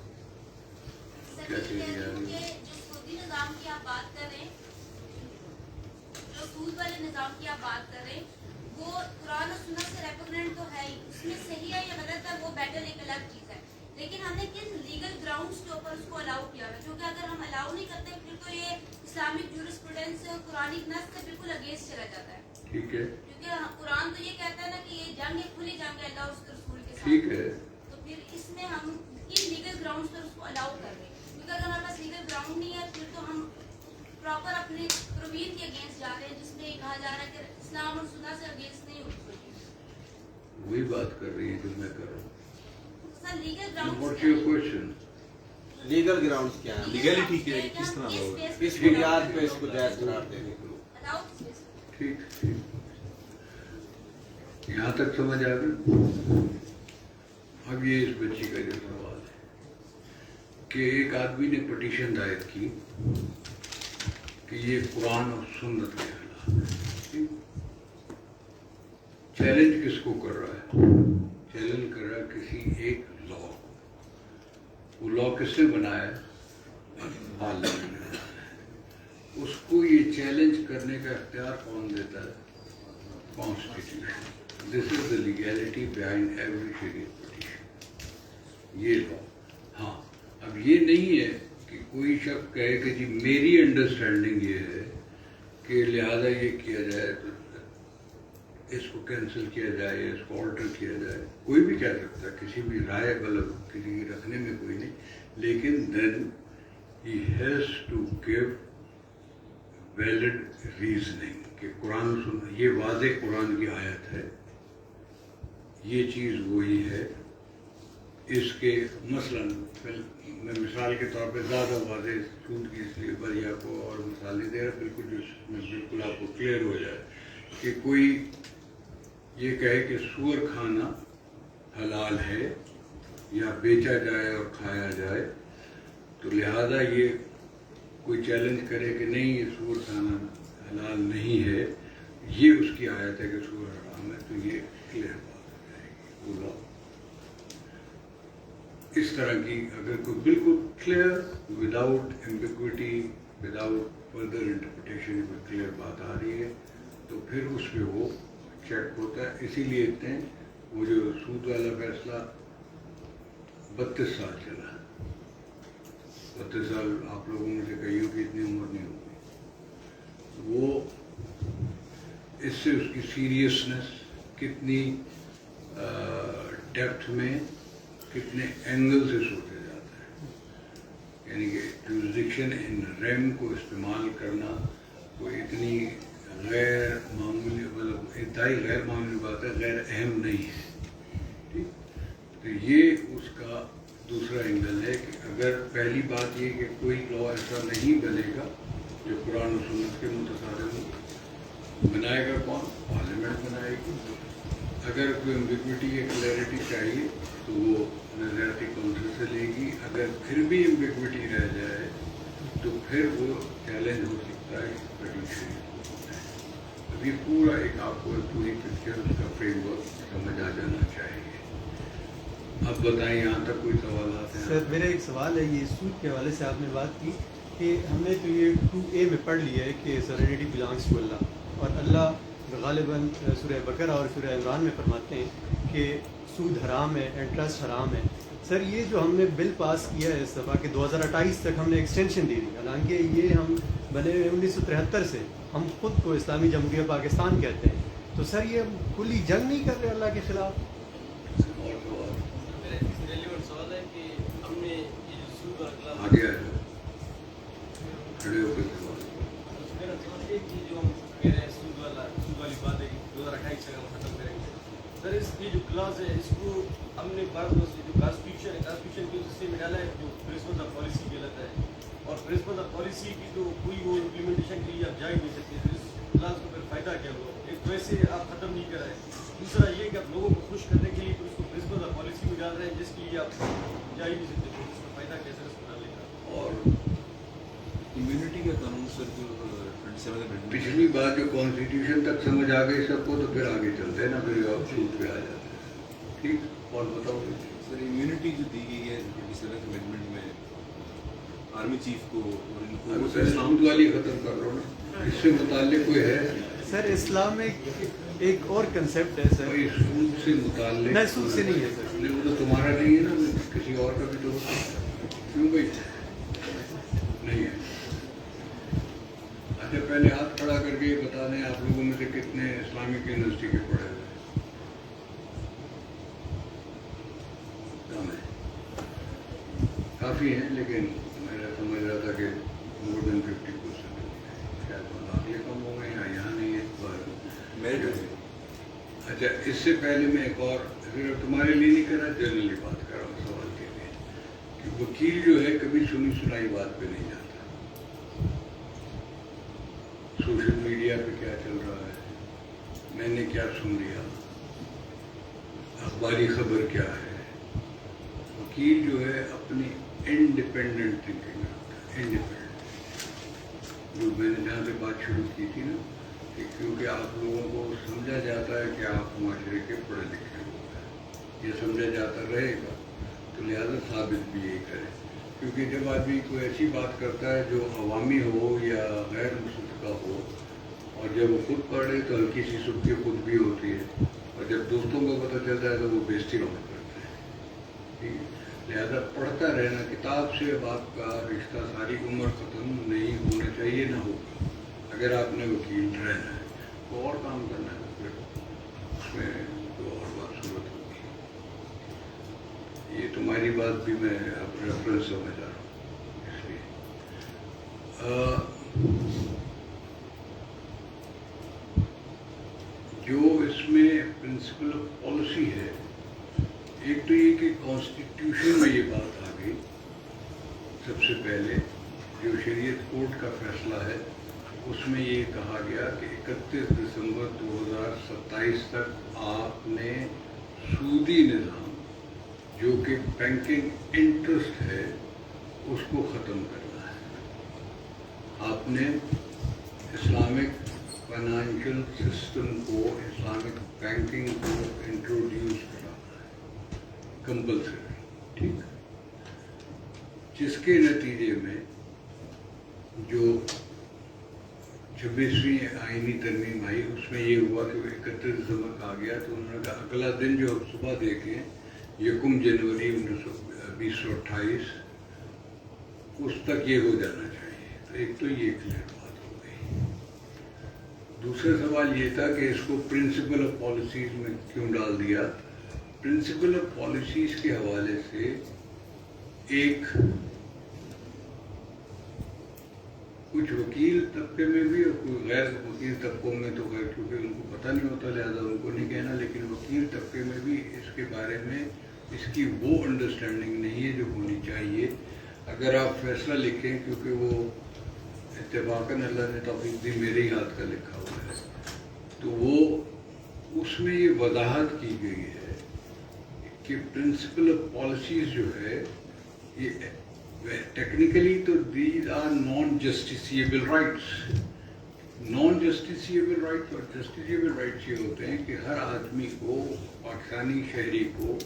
سر یہ کہہ رہی ہوں کہ جو سعودی نظام کی آپ بات کر رہے ہیں، جو سود والے نظام کی آپ بات کر رہے ہیں، وہ قرآن اور سنت سے ریپوگننٹ تو ہے ہی، اس میں صحیح ہے یا غلط ہے وہ بیٹر ایک الگ چیز ہے. لیکن ہم نے کن لیگل گراؤنڈز کے اوپر اس کو الاؤ کیا ہے؟ کیونکہ اگر ہم الاؤ نہیں کرتے پھر تو یہ اسلامک جورسپروڈنس قرآنک نص سے بالکل اگینسٹ چلا جاتا ہے. ٹھیک ہے، کیونکہ قرآن تو یہ کہتا ہے نا کہ یہ جنگ ہے، کھلی جنگ ہے اللہ اور اس کے رسول کے ساتھ. ٹھیک ہے. تو پھر اس میں ہم کن لیگل گراؤنڈز پر اس کو الاؤ کر رہے ہیں؟ کیونکہ اگر ہمارے پاس لیگل گراؤنڈ نہیں ہے پھر تو ہم پراپر اپنے پروین کے اگینسٹ جا رہے ہیں، جس میں یہ کہا جا رہا ہے کہ اسلام اور سنت سے اگینسٹ نہیں ہو سکتی. وہی بات کر رہی ہے جو میں کر رہا ہوں. Sir legal What's grounds your question? Legal grounds کیا ہیں؟ لیگلٹی کس طرح ہوگا؟ کس بنیاد پہ اس کو جائز قرار دیں گے؟ ٹھیک ٹھیک، یہاں تک سمجھ آ گئی. اب یہ اس بچی کا جو سوال ہے کہ ایک آدمی نے پٹیشن دائر کی کہ یہ قرآن اور سنت کے خلاف ہے. چیلنج کس کو کر رہا ہے؟ چیلنج کر رہا ہے کسی ایک لا. وہ لا کس نے بنایا ہے؟ پارلیمنٹ نے بنایا ہے. اس کو یہ چیلنج کرنے کا اختیار کون دیتا ہے؟ کانسٹیٹیوشن. دس از دا لیگیلٹی بہائنڈ ایوری شریعت پٹیشن، یہ لا. ہاں، اب یہ نہیں ہے کہ کوئی شخص کہے کہ جی میری انڈرسٹینڈنگ یہ ہے کہ لہذا یہ کیا جائے تو اس کو کینسل کیا جائے یا اس کو آلٹر کیا جائے. کوئی بھی کہہ سکتا ہے، کسی بھی رائے غلط کسی کی رکھنے میں کوئی نہیں، لیکن then he has to give valid reasoning کہ قرآن یہ واضح قرآن کی آیت ہے، یہ چیز وہی ہے. اس کے مثلاً میں مثال کے طور پہ زیادہ واضح سود کی اس لیے بریا کو اور مثالیں دے رہا بالکل جس میں بالکل آپ کو کلیئر ہو جائے کہ کوئی یہ کہے کہ سور کھانا حلال ہے یا بیچا جائے اور کھایا جائے، تو لہذا یہ کوئی چیلنج کرے کہ نہیں یہ سور کھانا حلال نہیں ہے، یہ اس کی آیت ہے کہ سور حرام ہے، تو یہ کلیئر بات ہو جائے گی. وہ لا اس طرح کی اگر کوئی بالکل clear without ambiguity without further interpretation کوئی کلیئر بات آ رہی ہے تو پھر اس پہ وہ چیک ہوتا ہے. اسی لیے اتنے ہیں وہ جو سود والا فیصلہ 32 سال چلا. 32 سال آپ لوگوں میں سے کئیوں کی اتنی عمر نہیں ہوگی. وہ اس سے اس کی سیریسنس کتنی ڈیپتھ میں کتنے اینگل سے سوچا جاتا ہے. یعنی کہ جورسڈکشن ان ریم کو استعمال کرنا کوئی اتنی غیر معمولی مطلب انتہائی غیر معمولی بات ہے، غیر اہم نہیں ہے. ٹھیک، تو یہ اس کا دوسرا اینگل ہے کہ اگر پہلی بات یہ کہ کوئی لا ایسا نہیں بنے گا جو قرآن و سنت کے متصادم ہو، بنائے گا کون؟ پارلیمنٹ بنائے گی. اگر کوئی ایمبیگوٹی یا کلیئرٹی چاہیے تو وہ نظریاتی کونسل سے لے گی. اگر پھر بھی ایمبیگوٹی رہ جائے تو پھر وہ چیلنج ہو سکتا ہے پٹیشن. ابھی پورا ایک آپ کو پوری پکچر اس کا فریم ورک سمجھ آ جانا چاہیے. اب بتائیں یہاں تک کوئی سوالات ہیں؟ سر میرا ایک سوال ہے، یہ سود کے حوالے سے آپ نے بات کی کہ ہم نے تو یہ 2A میں پڑھ لیا ہے کہ سورینٹی بلانگس ٹو اللہ، اور اللہ غالباً سورہ بقرہ اور سورہ عمران میں فرماتے ہیں کہ سود حرام ہے، انٹرسٹ حرام ہے. سر یہ جو ہم نے بل پاس کیا ہے اس دفعہ کہ 2028 تک ہم نے ایکسٹینشن دے دی، حالانکہ یہ ہم بنے ہوئے 1973 سے، ہم خود کو اسلامی جمہوریہ پاکستان کہتے ہیں، تو سر یہ کلی جنگ نہیں کر رہے اللہ کے خلاف؟ میرا ریلیونٹ سوال ہے کہ ہم نے یہ سود اور غلام آگے آ جاؤ، کھڑے ہو کے سوال. میرا سوال ہے کہ جو ہم کہہ رہے ہیں سود والی بات ہے کہ 2028 تک ہم ختم کریں گے. سر اس کی جو کلاس ہے اس کو ہم نے بعض جو کانسٹیٹیوشن کے حصے میں ڈالا ہے جو پرنسپل آف پالیسی کہلاتا ہے، اور پرنسپل آف پالیسی کی تو کوئی وہ امپلیمنٹیشن کے لیے آپ جا ہی نہیں سکتے. تو اس کلاس کو پھر فائدہ کیا ہوا؟ ایک تو ایسے آپ ختم نہیں کرائے، دوسرا یہ کہ آپ لوگوں کو خوش کرنے کے لیے تو اس کو پرنسپل آف پالیسی میں ڈال رہے ہیں جس کے لیے آپ جا ہی نہیں سکتے. تو اس کا فائدہ کیسے اس کو ڈالنے کا؟ اور امیونٹی کا قانون سر جو 27 امendment پچھلی بات جو کانسٹیٹیوشن تک سمجھ آ گئی سب کو تو پھر آگے چلتے ہیں نا، پھر آپ سود پہ آ جاتے ہیں. ٹھیک، اور بتاؤ. سر امیونٹی جو دی گئی ہے 27 امendment میں آرمی چیف کو اور ان کو سود والی ختم کر رہا ہوں نا، اس سے متعلق کوئی ہے؟ سر اسلام میں ایک اور کنسیپٹ ہے سر. کوئی سود سے متعلق؟ نہیں، سود سے نہیں ہے سر. نہیں، وہ تو تمہارا نہیں ہے نا، کسی اور کا بھی تو کیوں بھائی نہیں ہے. اچھا پہلے ہاتھ کھڑا کر کے یہ بتا دیں آپ لوگوں میں سے کتنے اسلامک یونیورسٹی کے پڑھے ہوئے ہیں؟ کم ہے، کافی ہیں، لیکن میں سمجھ رہا تھا کہ مور دین 50%. شاید آگے کم ہو گئے یا یہاں نہیں ہے. اچھا اس سے پہلے میں ایک اور صرف تمہارے لیے نہیں کر رہا، جنرلی بات کر رہا ہوں سوال کے لیے، کہ وکیل جو ہے کبھی سنی سنائی بات پہ نہیں جاتا. سوشل میڈیا پہ کیا چل رہا ہے، میں نے کیا سن لیا، اخباری خبر کیا ہے. وکیل جو ہے اپنی انڈیپینڈنٹ تھنکنگ رکھتا ہے. انڈیپینڈنٹ جو میں نے جہاں سے بات شروع کی تھی نا، کہ کیونکہ آپ لوگوں کو سمجھا جاتا ہے کہ آپ معاشرے کے پڑھے لکھے لوگ ہیں، یہ سمجھا جاتا رہے گا، تو لہٰذا ثابت بھی یہی کریں. کیونکہ جب آدمی کوئی ایسی بات کرتا ہے جو عوامی ہو یا غیر مصدقہ ہو، اور جب وہ خود پڑھے تو ہلکی سی سبکی خود بھی ہوتی ہے، اور جب دوستوں کو پتہ چلتا ہے تو وہ بےزتی اور کرتے ہیں. ٹھیک ہے، لہٰذا پڑھتا رہنا. کتاب سے اب آپ کا رشتہ ساری عمر ختم نہیں ہونا چاہیے، نہ ہوگا. اگر آپ نے وکیل رہنا ہے تو اور کام کرنا ہے، پھر اس میں تو اور بات صورت ہوگی. یہ تمہاری بات بھی میں اب ریفرنس سمجھ رہا ہوں. اس لیے جو اس میں پرنسپل آف پالیسی ہے، ایک تو یہ کہ کانسٹیٹیوشن میں یہ بات آ گئی سب سے پہلے، جو شریعت کورٹ کا فیصلہ ہے اس میں یہ کہا گیا کہ 31 دسمبر 2027 تک آپ نے سودی نظام جو کہ بینکنگ انٹرسٹ ہے اس کو ختم کرنا ہے. آپ نے اسلامک فائنینشیل سسٹم کو، اسلامک بینکنگ کو انٹروڈیوس کرانا ہے کمپلسری. ٹھیک، جس کے نتیجے میں جو 26ویں آئینی ترمیم آئی اس میں یہ ہوا کہ 31 دسمبر کا آ گیا تو انہوں نے کہا اگلا دن جو صبح دیکھیں 1 جنوری 2028 اس تک یہ ہو جانا چاہیے. تو ایک تو یہ کلیئر بات ہو گئی. دوسرا سوال یہ تھا کہ اس کو پرنسپل آف پالیسیز میں کیوں ڈال دیا. پرنسپل آف پالیسیز کے حوالے سے ایک کچھ وکیل طبقے میں بھی اور کوئی غیر وکیل طبقوں میں تو غیر، کیونکہ ان کو پتہ نہیں ہوتا لہٰذا ان کو نہیں کہنا، لیکن وکیل طبقے میں بھی اس کے بارے میں اس کی وہ انڈرسٹینڈنگ نہیں ہے جو ہونی چاہیے. اگر آپ فیصلہ لکھیں، کیونکہ وہ اتفاقاً اللہ نے توفیق دی میرے ہی ہاتھ کا لکھا ہوا ہے، تو وہ اس میں یہ وضاحت کی گئی ہے کہ پرنسپل آف پالیسیز جو ہے یہ ٹیکنیکلی تو these are non justiciable rights. Non justiciable rights اور جسٹیسیبل رائٹس یہ ہوتے ہیں کہ ہر آدمی کو، پاکستانی شہری کو،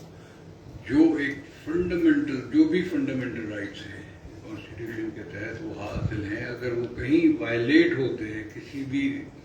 جو ایک فنڈامنٹل، جو بھی فنڈامنٹل رائٹس ہیں کانسٹیٹیوشن کے تحت وہ حاصل ہیں، اگر وہ کہیں وائلیٹ ہوتے ہیں کسی بھی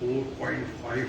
$4.5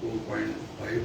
$4.5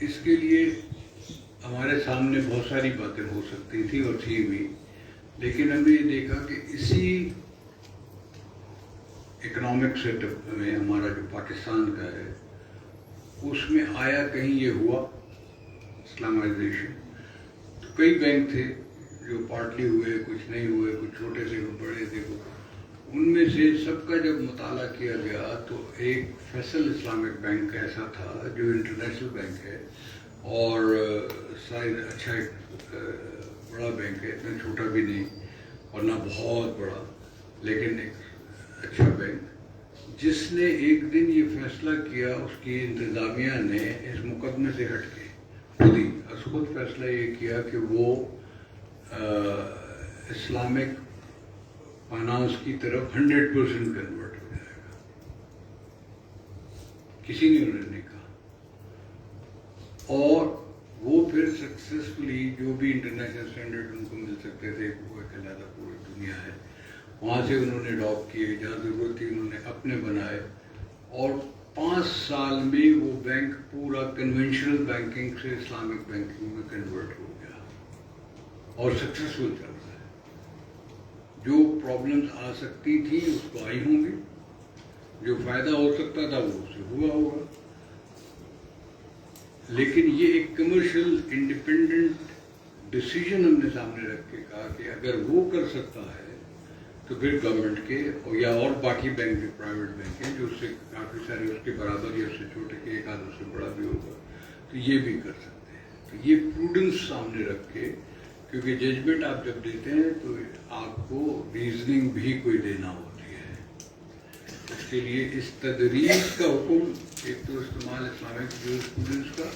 اس کے لیے ہمارے سامنے بہت ساری باتیں ہو سکتی تھی اور تھی بھی، لیکن ہم نے یہ دیکھا کہ اسی اکنامک سیٹ اپ میں ہمارا جو پاکستان کا ہے اس میں آیا کہیں یہ ہوا اسلامائزیشن. تو کئی بینک تھے جو پارٹلی ہوئے، کچھ نہیں ہوئے، کچھ چھوٹے تھے، کچھ بڑے تھے. ان میں سے سب کا جب مطالعہ کیا گیا تو ایک فیصل اسلامک بینک ایسا تھا جو انٹرنیشنل بینک ہے اور سائز اچھا ایک بڑا بینک ہے، اتنا چھوٹا بھی نہیں اور نہ بہت بڑا، لیکن ایک اچھا بینک، جس نے ایک دن یہ فیصلہ کیا، اس کی انتظامیہ نے اس مقدمے سے ہٹ کے خود فیصلہ یہ کیا کہ وہ اسلامک فائنانس کی طرف 100% کنورٹ ہو جائے گا. کسی نے انہوں نے کہا، اور وہ پھر سکسیسفلی جو بھی انٹرنیشنل اسٹینڈرڈ ان کو مل سکتے تھے، وہ ایک علیحدہ پوری دنیا ہے، وہاں سے انہوں نے اڈاپٹ کیے، جہاں ضرورت تھی انہوں نے اپنے بنائے، اور 5 سال میں وہ بینک پورا کنونشنل بینکنگ سے اسلامک بینکنگ میں کنورٹ ہو گیا اور سکسیسفل چل رہا ہے. جو پرابلمز آ سکتی تھیں اس کو آئی ہوں گی، جو فائدہ ہو سکتا تھا وہ اس سے ہوا ہوگا، لیکن یہ ایک کمرشل انڈیپینڈنٹ ڈیسیجن ہم نے سامنے رکھ کے کہا کہ اگر وہ کر سکتا ہے تو پھر گورنمنٹ کے یا اور باقی بینک جو پرائیویٹ بینک ہیں جو اس سے کافی سارے اس کے برابر یا اس سے چھوٹے کے ایک آدھ اس سے بڑا بھی ہوگا تو یہ بھی کر سکتے ہیں. تو یہ پروڈنس سامنے رکھ کے، کیونکہ ججمنٹ آپ جب دیتے ہیں تو آپ کو ریزننگ بھی کوئی دینا ہوتی ہے، اس کے لیے اس تدریج کا حکم، ایک تو استعمال اسلامک جورسپروڈنس کا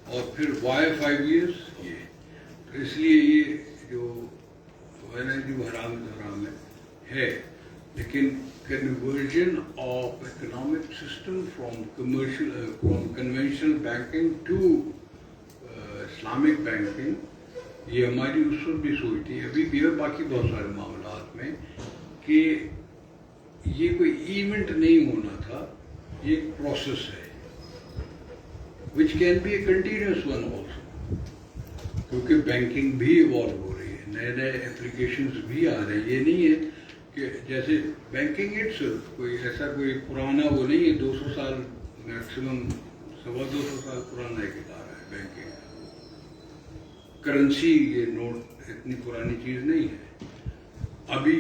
اور پھر وائی 5 ایئرس یہ. تو اس لیے یہ جو ہے نا جو حرام ہے، لیکن conversion of economic system from conventional banking to Islamic banking, یہ ہماری اس وقت بھی سوچ تھی، ابھی بھی ہے باقی بہت سارے معاملات میں، کہ یہ کوئی ایونٹ نہیں ہونا تھا، یہ ایک پروسیس ہے which can be a continuous one also، کیونکہ بینکنگ بھی ایوالو ہو رہی ہے، نئے نئے اپلیکیشنز بھی آ رہے ہیں. یہ نہیں ہے کہ جیسے بینکنگ اٹسیلف کوئی ایسا کوئی پرانا وہ نہیں ہے، 200 سال میکسیمم 250 سال پرانا ایک ادارہ ہے بینکنگ. کرنسی یہ نوٹ اتنی پرانی چیز نہیں ہے. ابھی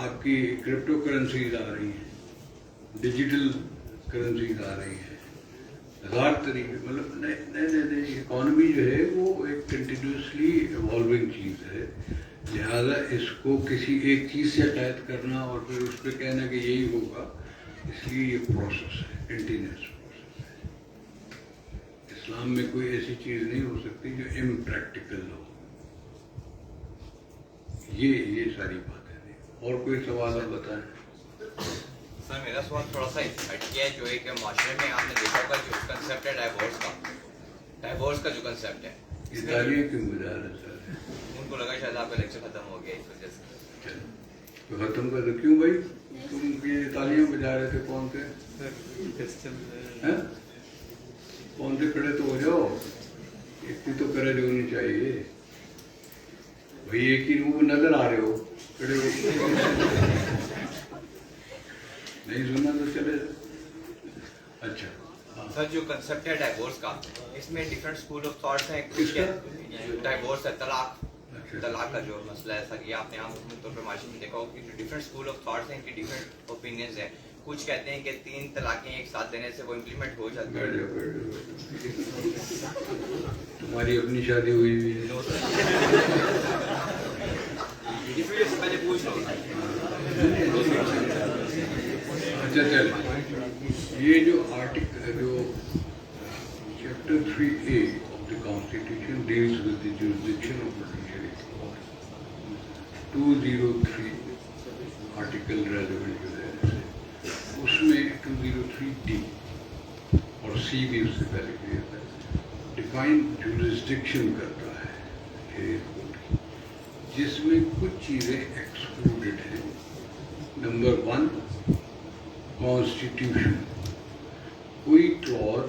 آپ کی کرپٹو کرنسیز آ رہی ہیں، ڈیجیٹل کرنسیز آ رہی ہیں، ہزار طریقے، مطلب نئے نئے اکانومی جو ہے وہ ایک کنٹینیوسلی ایوالونگ چیز ہے. لہذا اس کو کسی ایک چیز سے قید کرنا اور پھر اس پہ کہنا کہ یہی ہوگا، اس لیے یہ پروسیس ہے، کنٹینیوس پروسیس ہے. اسلام میں کوئی ایسی چیز نہیں ہو سکتی جو امپریکٹیکل ہو. یہ ساری باتیں ہیں. اور کوئی سوال آپ بتائیں. سر میرا سوال تھوڑا سا ہٹ گیا ہے، جو ہے کہ معاشرے میں آپ نے دیکھا ہوگا جو کنسیپٹ ہے ڈائیورس کا جو کنسیپٹ ہے، یہ تعلیم کیوں بجا رہا ہے سر؟ ان کو لگا شاید آپ کا لیکچر ختم ہو گیا اس وجہ سے. تو ختم کر دو. کیوں بھائی تم یہ تالیاں بجا رہے تھے؟ کون تھے؟ کون سے؟ کھڑے تو ہو جاؤ، اتنی تو کریج ہونی چاہیے بھائی. ایک ہی روح نظر آ رہے ہو، کھڑے ہو. نہیں سننا تو چلے. اچھا سر جو کنسیپٹ ہے ڈائیورس کا، اس میں ڈفرینٹ اسکول آف تھاٹس ہیں. ڈائیورس ہے، طلاق کا جو مسئلہ ہے سر، یہ آپ نے عام طور پر معاشرے میں دیکھا ہوگا کہ جو ڈفرینٹ اسکول آف تھاٹس ہیں، ان کی ڈفرینٹ اوپینینز ہیں. کچھ کہتے ہیں کہ 3 طلاقیں ایک ساتھ دینے سے وہ امپلیمنٹ ہو جاتی ہے. تمہاری اپنی شادی ہوئی ہوئی ہے؟ پہلے پوچھ لو. اچھا چل، یہ جو آرٹیکل جو chapter 3A of the Constitution deals with the jurisdiction of judiciary. 203 article relevant جو ہے اس میں 203D اور C بھی اس سے پہلے کلیئر ہے، ڈیفائن جورسڈکشن کرتا ہے جس میں کچھ چیزیں ایکسکلوڈڈ ہیں. Number 1 constitution. کوئی کلوز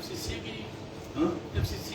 FCC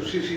FCC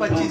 25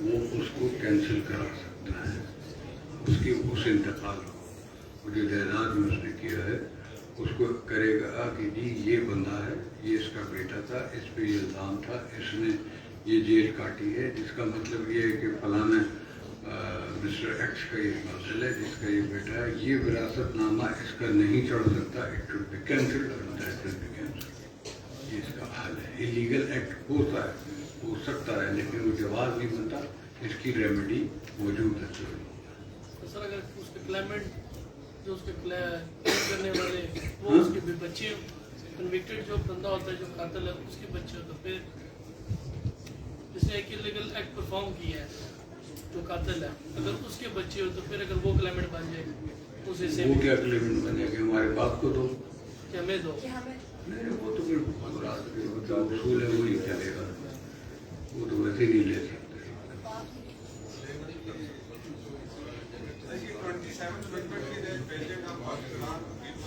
وہ اس کو کینسل کرا سکتا ہے، اس انتقال کو جو جائیداد میں اس نے کیا ہے اس کو کرے گا کہ جی یہ بندہ ہے، یہ اس کا بیٹا تھا، اس پہ یہ الزام تھا، اس نے یہ جیل کاٹی ہے، جس کا مطلب یہ ہے کہ فلاں مسٹر ایکس کا یہ قاتل ہے، جس کا یہ بیٹا ہے، یہ وراثت نامہ اس کا نہیں چڑھ سکتا، اٹ شوڈ بی کینسلڈ، یہ اس کا حل ہے۔ اللیگل ایکٹ ہوتا ہے، ہو سکتا ہے، لیکن وہ جواز نہیں بنتا، اس کی ریمیڈی موجود ہے۔ سر اگر اس کے کلیمنٹ جو اس کے کلیم کرنے والے وہ اس کے بھی بچے کنوکٹڈ جو بندہ ہوتا ہے جو قاتل ہے اس کے بچے ہو تو پھر جس نے ایک اللیگل ایکٹ پرفارم کیا ہے جو قاتل ہے اگر اس کے بچے ہو تو پھر اگر وہ کلیمنٹ بن جائے اس حصے میں وہ کیا کلیمنٹ بنے کہ ہمارے باپ کو دو، کہ ہمیں دو؟ نہیں وہ تو پھر جو اصول ہے وہی چلے گا، وہ تو ویسے نہیں لے سکتے۔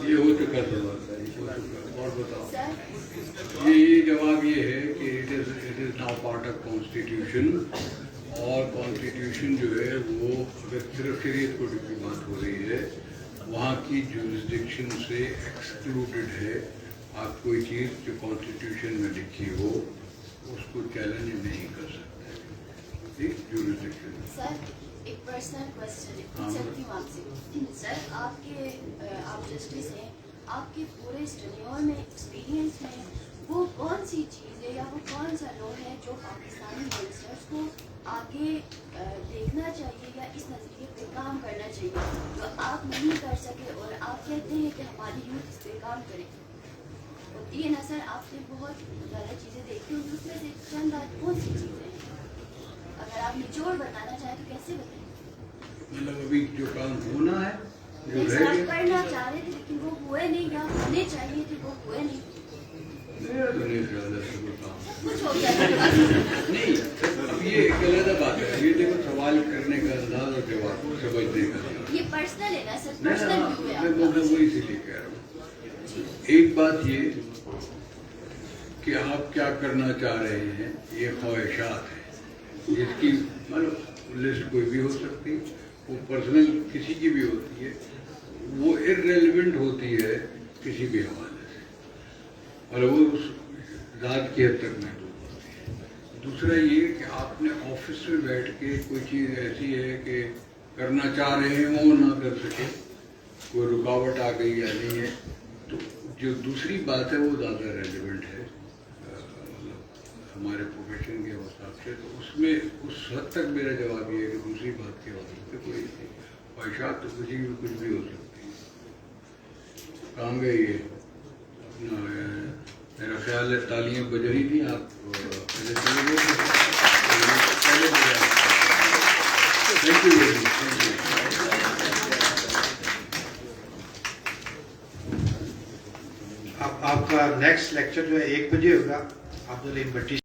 یہ ہو چکا تھا اور بتاؤ۔ یہ جواب یہ ہے کہ it is now part of constitution, اور کانسٹیٹیوشن جو ہے وہ اگر صرف شریعت کوڈ کی بات ہو رہی ہے وہاں کی جورسڈکشن سے ایکسکلوڈڈ ہے۔ آپ کوئی چیز جو کانسٹیٹیوشن میں لکھی ہو اس کو چیلنج نہیں کر سکتے جورسڈکشن۔ سر ایک پرسنل کوشچن پوچھ سکتی ہوں آپ سے؟ سر آپ جسٹس ہیں، آپ کے پورے اسٹڈیور میں ایکسپیرینس میں وہ کون سی چیز ہے یا وہ کون سا لو ہے جو پاکستانی یونیورسٹرس کو آگے دیکھنا چاہیے یا اس نظریے پہ کام کرنا چاہیے جو آپ نہیں کر سکے اور آپ کہتے ہیں کہ ہماری یوتھ اس پہ کام کرے؟ ہوتی ہے نا سر، آپ نے بہت زیادہ چیزیں دیکھی ہوں، اس میں سے چند کون سی چیزیں ہیں؟ اگر آپ نچوڑ بتانا چاہیں تو کیسے بتائیں؟ مطلب ابھی جو کام ہونا ہے جو سر آپ کرنا چاہ رہے تھے لیکن وہ ہوئے نہیں یا ہونے چاہیے تھے وہ ہوئے نہیں، میرا تو نہیں خیال ہے سب کام کچھ ہو گیا نہیں۔ اب یہ ایک علیحدہ بات ہے، یہ دیکھو سوال کرنے کا انداز اور جواب سمجھنے کا انداز۔ یہ پرسنل ہے نا سر، میں پرسنل ویو ہے آپ کا۔ وہی اسی لیے کہہ رہا ہوں۔ ایک بات یہ کہ آپ کیا کرنا چاہ رہے ہیں یہ خواہشات ہیں، جس کی مطلب لسٹ کوئی بھی ہو سکتی، وہ پرسنل کسی کی بھی ہوتی ہے، وہ ارریلیونٹ ہوتی ہے کسی بھی حوالے سے، اور وہ اس ذات کی حد تک محدود ہوتی ہے۔ دوسرا یہ کہ آپ نے آفس میں بیٹھ کے کوئی چیز ایسی ہے کہ کرنا چاہ رہے ہیں وہ نہ کر سکے، کوئی رکاوٹ آ گئی یا نہیں ہے، تو جو دوسری بات ہے وہ زیادہ ریلیونٹ ہے ہمارے پروفیشن کے حساب سے۔ تو اس میں اس حد تک میرا جواب یہ ہے کہ دوسری بات کے حوالے سے کوئی خواہشات تو کسی بھی کچھ بھی ہو سکتی ہے۔ کہاں گئے یہ اپنا میرا خیال ہے تالیاں بج رہی تھیں، آپ پہلے چلے گئے تھے، پہلے thank you very much, thank you. آپ کا نیکسٹ لیکچر جو ہے 1 بجے ہوگا، عبدالعلیم بٹی